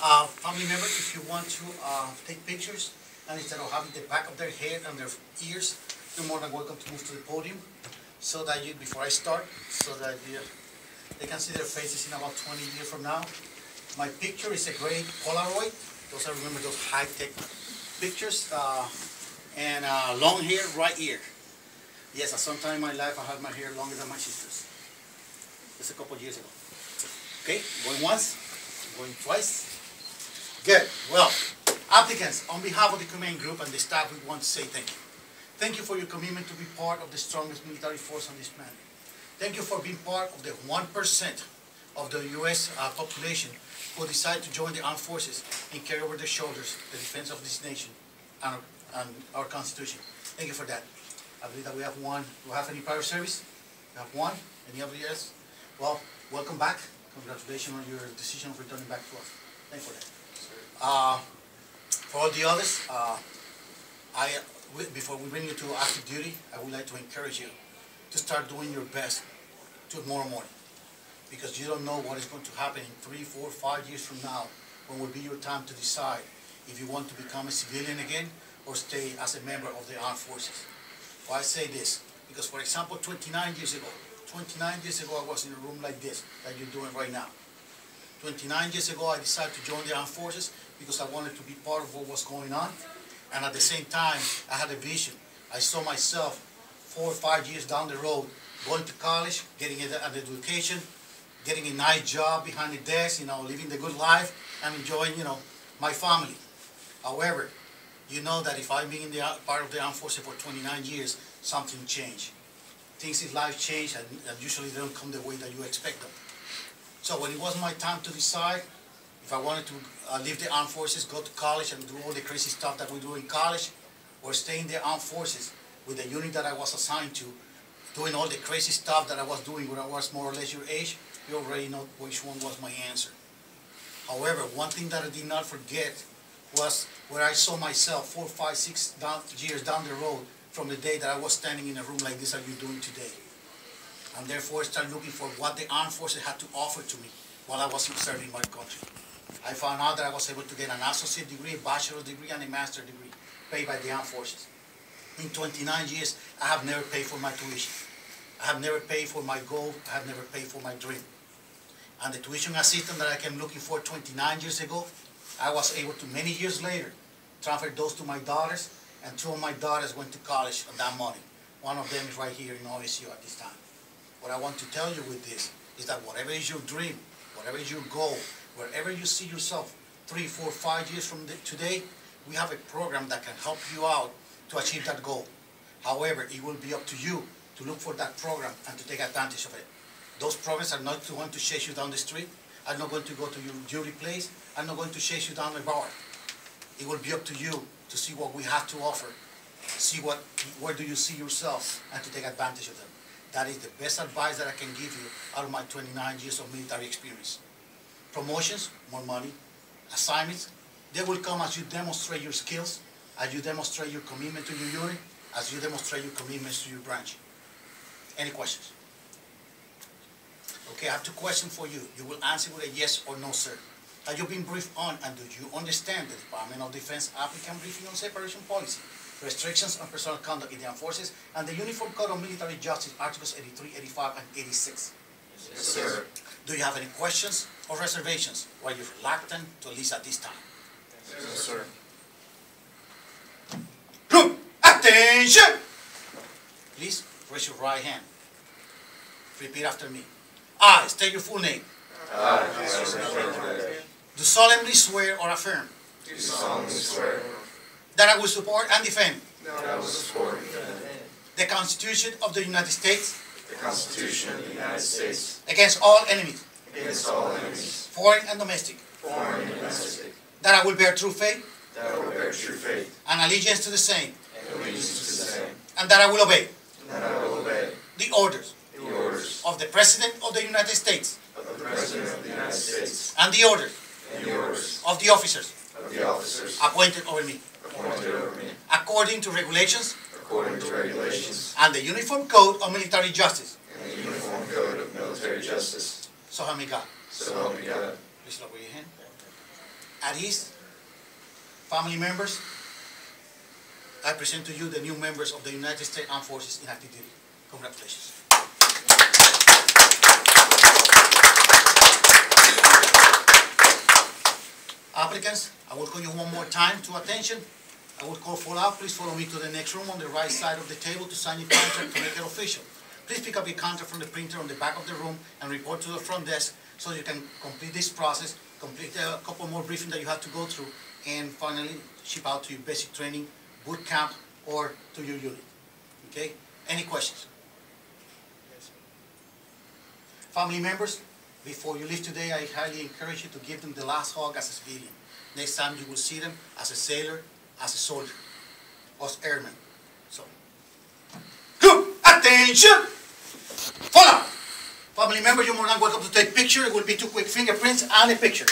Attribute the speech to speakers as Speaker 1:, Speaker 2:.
Speaker 1: Family members, if you want to take pictures, and instead of having the back of their head and their ears, you're more than welcome to move to the podium, so that you, before I start, so that they can see their faces in about 20 years from now. My picture is a great Polaroid. Those, I remember those high-tech pictures. And long hair right here. Yes, at some time in my life I had my hair longer than my sister's. Just a couple years ago. Okay, going once, going twice. Good. Well, applicants, on behalf of the Command Group and the staff, we want to say thank you. Thank you for your commitment to be part of the strongest military force on this planet. Thank you for being part of the 1% of the U.S. Population who decide to join the armed forces and carry over their shoulders the defense of this nation and our Constitution. Thank you for that. I believe that we have one. Do we have any prior service? We have one. Any other yes? Well, welcome back. Congratulations on your decision of returning back to us. Thank you for that. For all the others, before we bring you to active duty, I would like to encourage you to start doing your best tomorrow morning, because you don't know what is going to happen in 3, 4, 5 years from now, when will be your time to decide if you want to become a civilian again or stay as a member of the armed forces. Why I say this? Because, for example, 29 years ago I was in a room like this that you're doing right now. 29 years ago I decided to join the armed forces because I wanted to be part of what was going on, and at the same time I had a vision. I saw myself 4 or 5 years down the road going to college, getting an education, getting a nice job behind the desk, living the good life and enjoying, my family. However, you know that if I've been in the part of the armed forces for 29 years, something changed. Things in life change, and usually they don't come the way that you expect them. So when it was my time to decide if I wanted to leave the armed forces, go to college and do all the crazy stuff that we do in college, or stay in the armed forces with the unit that I was assigned to, doing all the crazy stuff that I was doing when I was more or less your age, you already know which one was my answer. However, one thing that I did not forget was where I saw myself 4, 5, 6 years down the road from the day that I was standing in a room like this that you're doing today. And therefore I started looking for what the armed forces had to offer to me while I was serving my country. I found out that I was able to get an associate degree, a bachelor's degree, and a master's degree paid by the armed forces. In 29 years, I have never paid for my tuition. I have never paid for my goal. I have never paid for my dream. And the tuition assistance that I came looking for 29 years ago, I was able to, many years later, transfer those to my daughters, and 2 of my daughters went to college on that money. One of them is right here in OSU at this time. What I want to tell you with this is that whatever is your dream, whatever is your goal, wherever you see yourself 3, 4, 5 years from today, we have a program that can help you out to achieve that goal. However, it will be up to you to look for that program and to take advantage of it. Those programs are not going to chase you down the street, are not going to go to your duty place, are not going to chase you down the bar. It will be up to you to see what we have to offer, see where do you see yourself, and to take advantage of them. That is the best advice that I can give you out of my 29 years of military experience. Promotions, more money. Assignments, they will come as you demonstrate your skills, as you demonstrate your commitment to your unit, as you demonstrate your commitments to your branch. Any questions? Okay, I have 2 questions for you. You will answer with a yes or no, sir. Have you been briefed on, and do you understand the Department of Defense applicant briefing on separation policy, restrictions on personal conduct in the armed forces, and the Uniform Code of Military Justice, Articles 83, 85, and 86?
Speaker 2: Yes, sir.
Speaker 1: Do you have any questions or reservations, or are you reluctant to at least at this time?
Speaker 2: Yes, sir.
Speaker 1: Group, attention! Please raise your right hand. Repeat after me. I state your full name.
Speaker 2: I
Speaker 1: Do solemnly swear or affirm
Speaker 2: do solemnly swear
Speaker 1: that I will support and defend
Speaker 2: that I will support and defend
Speaker 1: the Constitution of the United States
Speaker 2: the Constitution of the United States
Speaker 1: against all enemies,
Speaker 2: against all enemies,
Speaker 1: foreign and domestic,
Speaker 2: foreign and domestic,
Speaker 1: that I will bear true faith
Speaker 2: that I will bear true faith
Speaker 1: and allegiance to the same,
Speaker 2: and allegiance to the same,
Speaker 1: and that I will obey
Speaker 2: and that I will obey
Speaker 1: the orders
Speaker 2: the orders
Speaker 1: of the President of the United States
Speaker 2: of the President of the United States
Speaker 1: and the orders
Speaker 2: and the orders
Speaker 1: of the officers
Speaker 2: of the officers
Speaker 1: appointed over me,
Speaker 2: appointed over me,
Speaker 1: according to regulations
Speaker 2: according to regulations
Speaker 1: and the Uniform Code of Military Justice.
Speaker 2: and the Uniform Code of Military Justice.
Speaker 1: So help me God.
Speaker 2: So help me God.
Speaker 1: Please lower your hand. at ease. Family members, I present to you the new members of the United States Armed Forces in active duty. Congratulations. Applicants, I will call you one more time to attention. I will call for out. Please follow me to the next room on the right side of the table to sign your contract to make it official. Please pick up your contract from the printer on the back of the room and report to the front desk so you can complete this process, complete a couple more briefings that you have to go through, and finally ship out to your basic training, boot camp, or to your unit. Okay? Any questions? Family members, before you leave today, I highly encourage you to give them the last hug as a civilian. Next time you will see them as a sailor, as a soldier, as airman. So, good! Attention! Follow! Family members, you're more than welcome to take pictures. It will be 2 quick fingerprints and a picture.